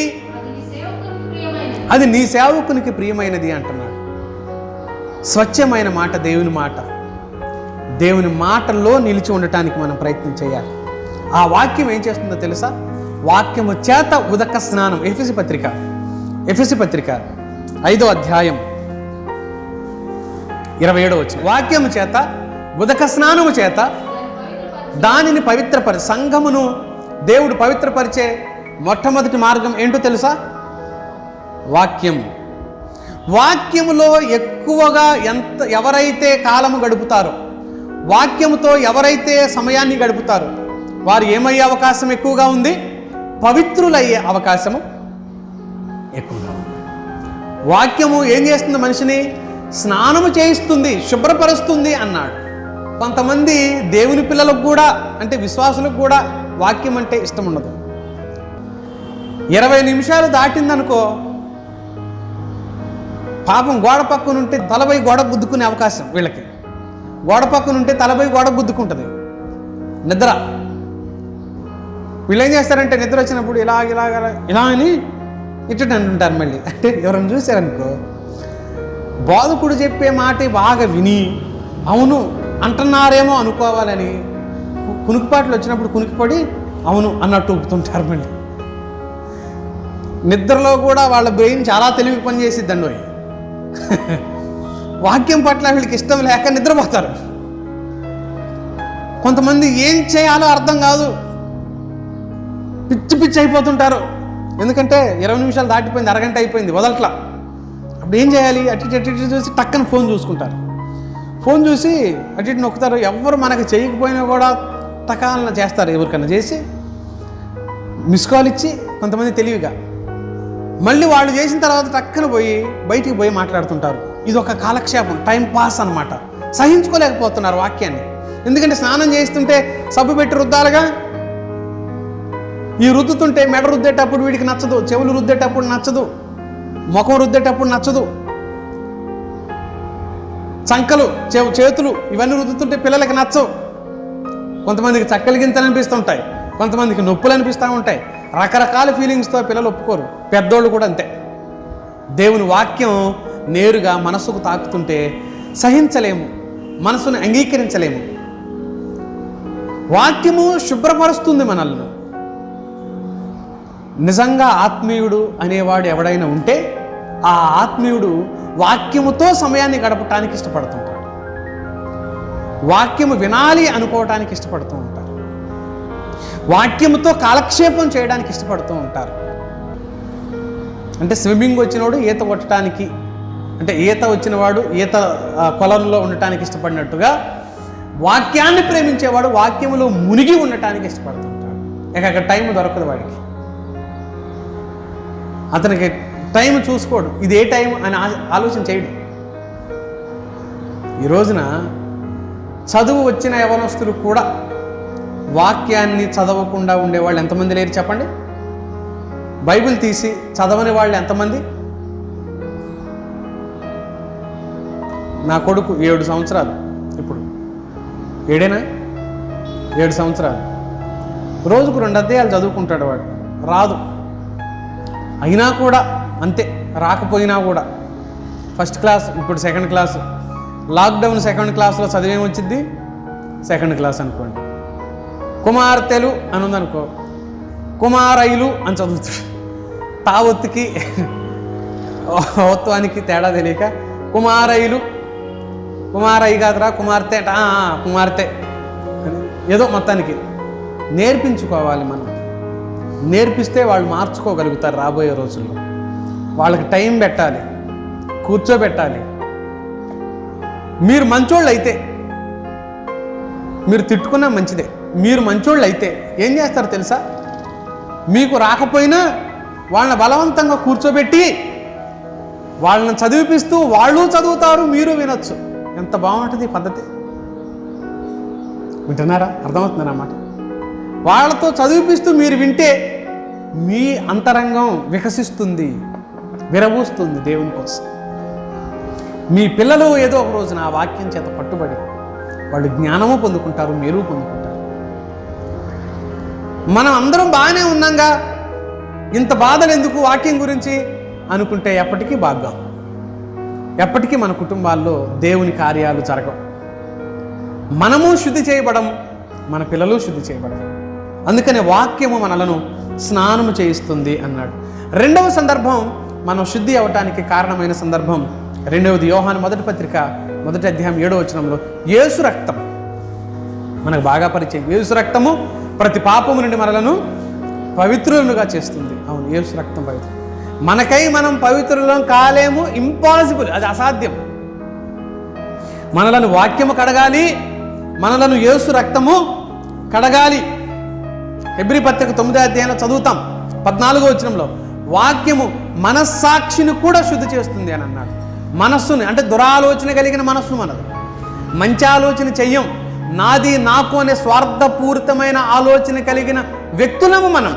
అది నీ సేవకునికి ప్రియమైనది అంటున్నాడు. స్వచ్ఛమైన మాట దేవుని మాట. దేవుని మాటల్లో నిలిచి ఉండటానికి మనం ప్రయత్నం చేయాలి. ఆ వాక్యం ఏం చేస్తుందో తెలుసా? వాక్యము చేత ఉదక స్నానం. ఎఫెసీ పత్రిక 5వ అధ్యాయం 27వ వచనం. వాక్యము చేత ఉదక స్నానము చేత దానిని సంఘమును దేవుడు పవిత్రపరిచే మొట్టమొదటి మార్గం ఏంటో తెలుసా? వాక్యములో ఎక్కువగా ఎవరైతే కాలము గడుపుతారో వాక్యముతో ఎవరైతే సమయాన్ని గడుపుతారో వారు ఏమయ్యే అవకాశం ఎక్కువగా ఉంది? పవిత్రులయ్యే అవకాశము ఎక్కువగా ఉంది. వాక్యము ఏం చేస్తుంది? మనిషిని స్నానము చేయిస్తుంది, శుభ్రపరుస్తుంది అన్నాడు. కొంతమంది దేవుని పిల్లలకు కూడా, అంటే విశ్వాసులకు కూడా వాక్యం అంటే ఇష్టం ఉండదు. 20 నిమిషాలు దాటిందనుకో, పాపం గోడ పక్కనుంటే తలపై గోడ గుద్దుకునే అవకాశం వీళ్ళకి. గోడ పక్కనుంటే తలపై గోడ గుద్దుకుంటుంది నిద్ర. వీళ్ళు ఏం చేస్తారంటే నిద్ర వచ్చినప్పుడు ఇలా అని ఇటు అంటుంటారు మళ్ళీ. అంటే ఎవరైనా చూశారనుకో, బోధకుడు చెప్పే మాట బాగా విని అవును అంటున్నారేమో అనుకోవాలని కునికిపాట్లు వచ్చినప్పుడు కునికిపడి అవును అన్నట్టు ఊపుతుంటారు మళ్ళీ. నిద్రలో కూడా వాళ్ళ బ్రెయిన్ చాలా తెలివి పనిచేసిద్దండి. వాక్యం పట్ల వీళ్ళకి ఇష్టం లేక నిద్రపోతారు. కొంతమంది ఏం చేయాలో అర్థం కాదు, పిచ్చి పిచ్చి అయిపోతుంటారు. ఎందుకంటే 20 నిమిషాలు దాటిపోయింది, అరగంట అయిపోయింది, వదలట్లా. అప్పుడు ఏం చేయాలి? అటు చూసి టక్కన ఫోన్ చూసుకుంటారు. ఫోన్ చూసి అటు నొక్కుతారు. ఎవరు మనకు చేయకపోయినా కూడా టకాలన చేస్తారు, ఎవరికైనా చేసి మిస్ కాల్ ఇచ్చి. కొంతమంది తెలివిగా మళ్ళీ వాళ్ళు చేసిన తర్వాత టక్కన బయటికి పోయి మాట్లాడుతుంటారు. ఇది ఒక కాలక్షేపం, టైం పాస్ అన్నమాట. సహించుకోలేకపోతున్నారు వాక్యాన్ని. ఎందుకంటే స్నానం చేస్తుంటే సబ్బు పెట్టి రుద్దాలుగా, ఈ రుద్దుతుంటే మెడ రుద్దేటప్పుడు వీడికి నచ్చదు, చెవులు రుద్దేటప్పుడు నచ్చదు, ముఖం రుద్దేటప్పుడు నచ్చదు, చంకలు చేతులు ఇవన్నీ రుద్దుతుంటే పిల్లలకి నచ్చవు. కొంతమందికి చక్కలు గింతలు అనిపిస్తుంటాయి, కొంతమందికి నొప్పులు అనిపిస్తూ ఉంటాయి. రకరకాల ఫీలింగ్స్తో పిల్లలు ఒప్పుకోరు, పెద్దోళ్ళు కూడా అంతే. దేవుని వాక్యం నేరుగా మనసుకు తాకుతుంటే సహించలేము, మనసును అంగీకరించలేము. వాక్యము శుభ్రపరుస్తుంది మనల్ని. నిజంగా ఆత్మీయుడు అనేవాడు ఎవడైనా ఉంటే ఆ ఆత్మీయుడు వాక్యముతో సమయాన్ని గడపటానికి ఇష్టపడుతుంటాడు, వాక్యము వినాలి అనుకోవటానికి ఇష్టపడుతూ ఉంటారు, వాక్యముతో కాలక్షేపం చేయడానికి ఇష్టపడుతూ ఉంటారు. అంటే స్విమ్మింగ్ వచ్చినవాడు ఈత కొట్టడానికి, అంటే ఈత వచ్చినవాడు ఈత కొలంలో ఉండటానికి ఇష్టపడినట్టుగా వాక్యాన్ని ప్రేమించేవాడు వాక్యములో మునిగి ఉండటానికి ఇష్టపడుతుంటాడు. ఇక అక్కడ టైం దొరకదు వాడికి, అతనికి టైం చూసుకోడు, ఇది ఏ టైం అని ఆలోచన చేయడు. ఈ రోజున చదువు వచ్చిన యవనస్తులు కూడా వాక్యాన్ని చదవకుండా ఉండేవాళ్ళు ఎంతమంది లేరు చెప్పండి? బైబిల్ తీసి చదవని వాళ్ళు ఎంతమంది? నా కొడుకు 7 సంవత్సరాలు, ఇప్పుడు 7 సంవత్సరాలు, రోజుకు 2 అధ్యాయాలు చదువుకుంటాడు. వాడు రాదు, అయినా కూడా అంతే, రాకపోయినా కూడా. ఫస్ట్ క్లాస్, ఇప్పుడు 2nd క్లాసు. లాక్డౌన్ 2nd క్లాస్లో చదివేమొచ్చింది? 2nd క్లాస్ అనుకోండి. కుమార్తెలు అని ఉందనుకో, కుమారైలు అని చదువుతాడు. తావొత్తుకి ఓత్వానికి తేడా తెలియక కుమారైలు, కుమారై కాదురా కుమార్తె, కుమార్తె ఏదో మొత్తానికి నేర్పించుకోవాలి మనం. నేర్పిస్తే వాళ్ళు మార్చుకోగలుగుతారు రాబోయే రోజుల్లో. వాళ్ళకి టైం పెట్టాలి, కూర్చోబెట్టాలి. మీరు మంచోళ్ళు అయితే, మీరు తిట్టుకున్నా మంచిదే, మీరు మంచోళ్ళు అయితే ఏం చేస్తారు తెలుసా? మీకు రాకపోయినా వాళ్ళని బలవంతంగా కూర్చోబెట్టి వాళ్ళని చదివిపిస్తూ వాళ్ళు చదువుతారు, మీరు వినొచ్చు. ఎంత బాగుంటుంది ఈ పద్ధతి. వింటున్నారా? అర్థమవుతుందన్నమాట. వాళ్ళతో చదివిపిస్తూ మీరు వింటే మీ అంతరంగం వికసిస్తుంది, విరబూస్తుంది దేవుని కోసం. మీ పిల్లలు ఏదో ఒక రోజున ఆ వాక్యం చేత పట్టుబడి వాళ్ళు జ్ఞానము పొందుకుంటారు, మీరు పొందుకుంటారు. మనం అందరం బాగానే ఉన్నాంగా, ఇంత బాధలు ఎందుకు వాక్యం గురించి అనుకుంటే ఎప్పటికీ భాగ్యం. ఎప్పటికీ మన కుటుంబాల్లో దేవుని కార్యాలు జరగవు. మనము శుద్ధి చేయబడం, మన పిల్లలు శుద్ధి చేయబడం. అందుకనే వాక్యము మనలను స్నానము చేయిస్తుంది అన్నాడు. 2వ సందర్భం, మనం శుద్ధి అవటానికి కారణమైన సందర్భం 2వది యోహాను మొదటి పత్రిక 1వ అధ్యాయం 7వ వచనంలో యేసు రక్తం మనకు బాగా పరిచయం. యేసు రక్తము ప్రతి పాపము నుండి మనలను పవిత్రులుగా చేస్తుంది. అవును, యేసు రక్తం పవిత్రం. మనకై మనం పవిత్రులం కాలేము, ఇంపాసిబుల్, అది అసాధ్యం. మనలను వాక్యము కడగాలి, మనలను యేసు రక్తము కడగాలి. హెబ్రీ పత్రిక 9వ అధ్యాయంలో చదువుతాం 14వ వచనంలో, వాక్యము మనస్సాక్షిని కూడా శుద్ధి చేస్తుంది అని అన్నాడు. మనస్సుని అంటే దురాలోచన కలిగిన మనస్సు మనది. మంచి ఆలోచన చెయ్యం. నాది నాకు అనే స్వార్థపూరితమైన ఆలోచన కలిగిన వ్యక్తులము మనం.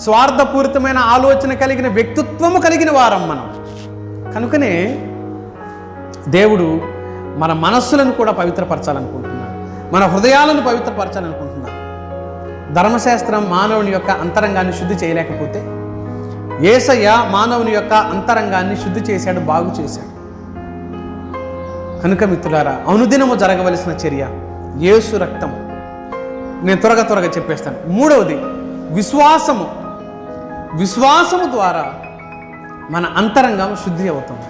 స్వార్థపూరితమైన ఆలోచన కలిగిన వ్యక్తిత్వము కలిగిన వారం మనం. కనుకనే దేవుడు మన మనస్సులను కూడా పవిత్రపరచాలనుకుంటున్నాడు, మన హృదయాలను పవిత్రపరచాలనుకుంటున్నాడు. ధర్మశాస్త్రం మానవుని యొక్క అంతరంగాన్ని శుద్ధి చేయలేకపోతే యేసయ్య మానవుని యొక్క అంతరంగాన్ని శుద్ధి చేశాడు, బాగు చేశాడు. కనుక మిత్రులారా, అనుదినము జరగవలసిన చర్య యేసు రక్తము. నేను త్వరగా చెప్పేస్తాను. మూడవది విశ్వాసము. విశ్వాసము ద్వారా మన అంతరంగం శుద్ధి అవుతుంది.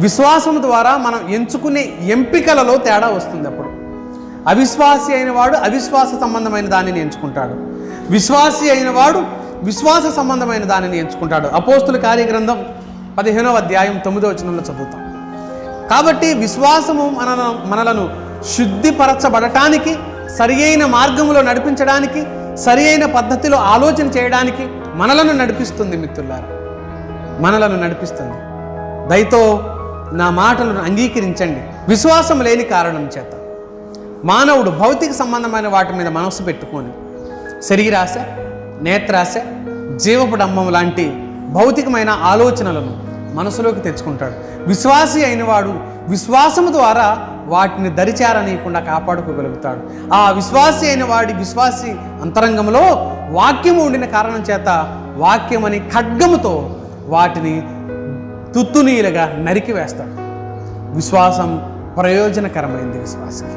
విశ్వాసము ద్వారా మనం ఎంచుకునే ఎంపికలలో తేడా వస్తుంది. అప్పుడు అవిశ్వాసి అయిన వాడు అవిశ్వాస సంబంధమైన దానిని ఎంచుకుంటాడు, విశ్వాసి అయిన వాడు విశ్వాస సంబంధమైన దానిని ఎంచుకుంటాడు. అపోస్తుల కార్యగ్రంథం 15వ అధ్యాయం 9వ వచనంలో చదువుతాం. కాబట్టి విశ్వాసము మనలను శుద్ధిపరచబడటానికి, సరి అయిన మార్గంలో నడిపించడానికి, సరి అయిన పద్ధతిలో ఆలోచన చేయడానికి మనలను నడిపిస్తుంది. మిత్రులారా, మనలను నడిపిస్తుంది. దయతో నా మాటలను అంగీకరించండి. విశ్వాసం లేని కారణం చేత మానవుడు భౌతిక సంబంధమైన వాటి మీద మనస్సు పెట్టుకొని శరీరాశ, నేత్రాశ, జీవపు డంబం లాంటి భౌతికమైన ఆలోచనలను మనసులోకి తెచ్చుకుంటాడు. విశ్వాసి అయిన వాడు విశ్వాసము ద్వారా వాటిని దరిచేరనీయకుండా కాపాడుకోగలుగుతాడు. ఆ విశ్వాసి అయిన వాడి విశ్వాసి అంతరంగంలో వాక్యము ఉండిన కారణం చేత వాక్యం అని ఖడ్గముతో వాటిని తుత్తునీలుగా నరికి వేస్తాడు. విశ్వాసం ప్రయోజనకరమైంది విశ్వాసికి.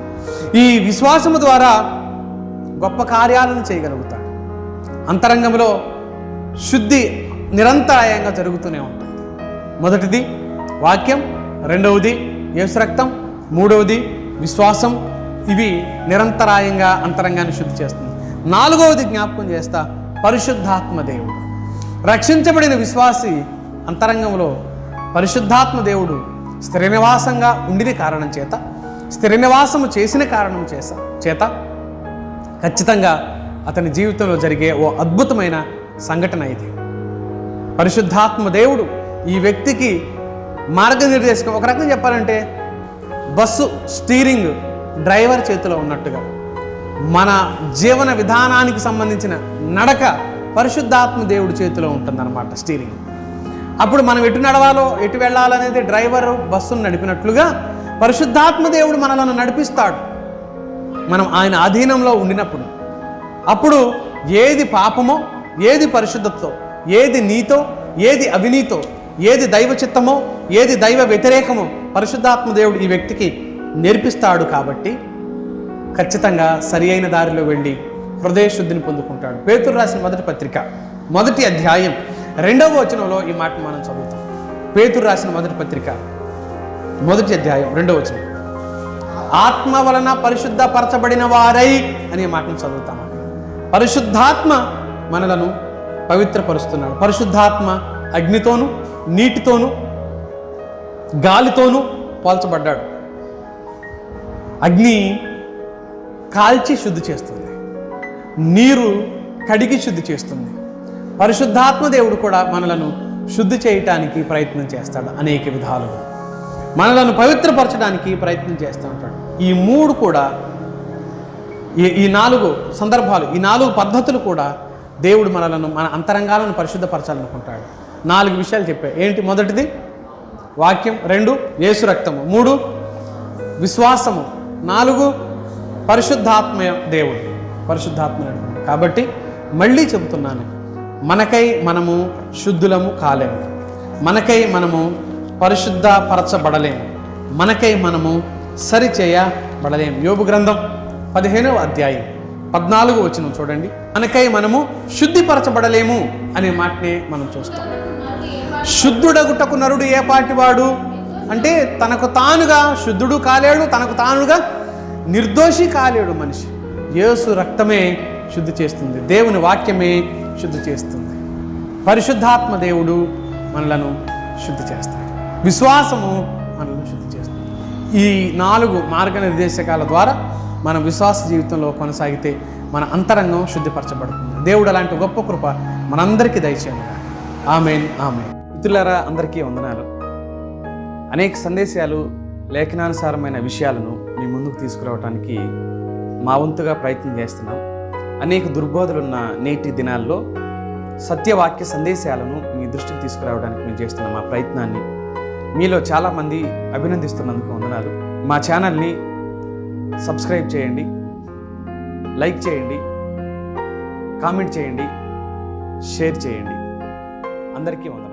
ఈ విశ్వాసము ద్వారా గొప్ప కార్యాలను చేయగలుగుతాడు. అంతరంగంలో శుద్ధి నిరంతరాయంగా జరుగుతూనే ఉంటుంది. మొదటిది వాక్యం, రెండవది యేసు రక్తం, మూడవది విశ్వాసం. ఇవి నిరంతరాయంగా అంతరంగాన్ని శుద్ధి చేస్తుంది. నాలుగవది జ్ఞాపకం చేస్తా, పరిశుద్ధాత్మ దేవుడు. రక్షించబడిన విశ్వాసి అంతరంగంలో పరిశుద్ధాత్మ దేవుడు స్థిర నివాసంగా ఉండిన కారణం చేత, స్థిర నివాసము చేసిన కారణం చేత ఖచ్చితంగా అతని జీవితంలో జరిగే ఓ అద్భుతమైన సంఘటన ఇది. పరిశుద్ధాత్మ దేవుడు ఈ వ్యక్తికి మార్గనిర్దేశకం. ఒక రకంగా చెప్పాలంటే బస్సు స్టీరింగ్ డ్రైవర్ చేతిలో ఉన్నట్టుగా మన జీవన విధానానికి సంబంధించిన నడక పరిశుద్ధాత్మ దేవుడి చేతిలో ఉంటుందన్నమాట, స్టీరింగ్. అప్పుడు మనం ఎటు నడవాలో, ఎటు వెళ్ళాలనేది డ్రైవరు బస్సును నడిపినట్లుగా పరిశుద్ధాత్మ దేవుడు మనలను నడిపిస్తాడు మనం ఆయన అధీనంలో ఉండినప్పుడు. అప్పుడు ఏది పాపమో, ఏది పరిశుద్ధతో, ఏది నీతో, ఏది అవినీతో, ఏది దైవ చిత్తమో, ఏది దైవ వ్యతిరేకమో పరిశుద్ధాత్మ దేవుడు ఈ వ్యక్తికి నేర్పిస్తాడు. కాబట్టి ఖచ్చితంగా సరి అయిన దారిలో వెళ్ళి హృదయ శుద్ధిని పొందుకుంటాడు. పేతురు రాసిన మొదటి పత్రిక 1వ అధ్యాయం 2వ వచనంలో ఈ మాట మనం చదువుతాం. పేతురు రాసిన మొదటి పత్రిక 1వ అధ్యాయం 2వ వచనం, ఆత్మ వలన పరిశుద్ధపరచబడిన వారై అనే మాటను చదువుతాం. పరిశుద్ధాత్మ మనలను పవిత్రపరుస్తున్నాడు. పరిశుద్ధాత్మ అగ్నితోనూ, నీటితోనూ, గాలితోనూ పోల్చబడ్డాడు. అగ్ని కాల్చి శుద్ధి చేస్తుంది, నీరు కడిగి శుద్ధి చేస్తుంది. పరిశుద్ధాత్మ దేవుడు కూడా మనలను శుద్ధి చేయటానికి ప్రయత్నం చేస్తాడు. అనేక విధాలుగా మనలను పవిత్రపరచడానికి ప్రయత్నం చేస్తూ ఉంటాడు. ఈ మూడు కూడా, ఈ 4 సందర్భాలు, ఈ 4 పద్ధతులు కూడా దేవుడు మనలను, మన అంతరంగాలను పరిశుద్ధపరచాలనుకుంటాడు. 4 విషయాలు చెప్పాయి. ఏంటి? మొదటిది వాక్యం, 2 యేసు రక్తము, 3 విశ్వాసము, 4 పరిశుద్ధాత్మ దేవుడు, పరిశుద్ధాత్మ. కాబట్టి మళ్ళీ చెబుతున్నాను, మనకై మనము శుద్ధులము కాలేము, మనకై మనము పరిశుద్ధపరచబడలేము, మనకై మనము సరిచేయబడలేము. యోబు గ్రంథం 15వ అధ్యాయం 14వ వచనం చూడండి. మనకై మనము శుద్ధిపరచబడలేము అనే మాటనే మనం చూస్తాం. శుద్ధుడగుటకు నరుడు ఏ పాటివాడు అంటే తనకు తానుగా శుద్ధుడు కాలేడు, తనకు తానుగా నిర్దోషి కాలేడు మనిషి. యేసు రక్తమే శుద్ధి చేస్తుంది, దేవుని వాక్యమే శుద్ధి చేస్తుంది. పరిశుద్ధాత్మ దేవుడు మనలను శుద్ధి చేస్తాడు, విశ్వాసము మనలను శుద్ధి చేస్తుంది. ఈ 4 మార్గనిర్దేశకాల ద్వారా మన విశ్వాస జీవితంలో కొనసాగితే మన అంతరంగం శుద్ధిపరచబడుతుంది. దేవుడు అలాంటి గొప్ప కృప మనందరికీ దయచేయను. ఆమేన్, ఆమేన్. మిత్రులారా, అందరికీ వందనాలు. అనేక సందేశాలు, లేఖనానుసారమైన విషయాలను మీ ముందుకు తీసుకురావడానికి మా వంతుగా ప్రయత్నం చేస్తున్నాం. అనేక దుర్బోధలున్న నేటి దినాల్లో సత్యవాక్య సందేశాలను మీ దృష్టికి తీసుకురావడానికి మేము చేస్తున్న మా ప్రయత్నాన్ని మీలో చాలామంది అభినందిస్తున్నందుకు వందనాలు. మా ఛానల్ని సబ్స్క్రైబ్ చేయండి, లైక్ చేయండి, కామెంట్ చేయండి, షేర్ చేయండి. అందరికీ వందనాలు.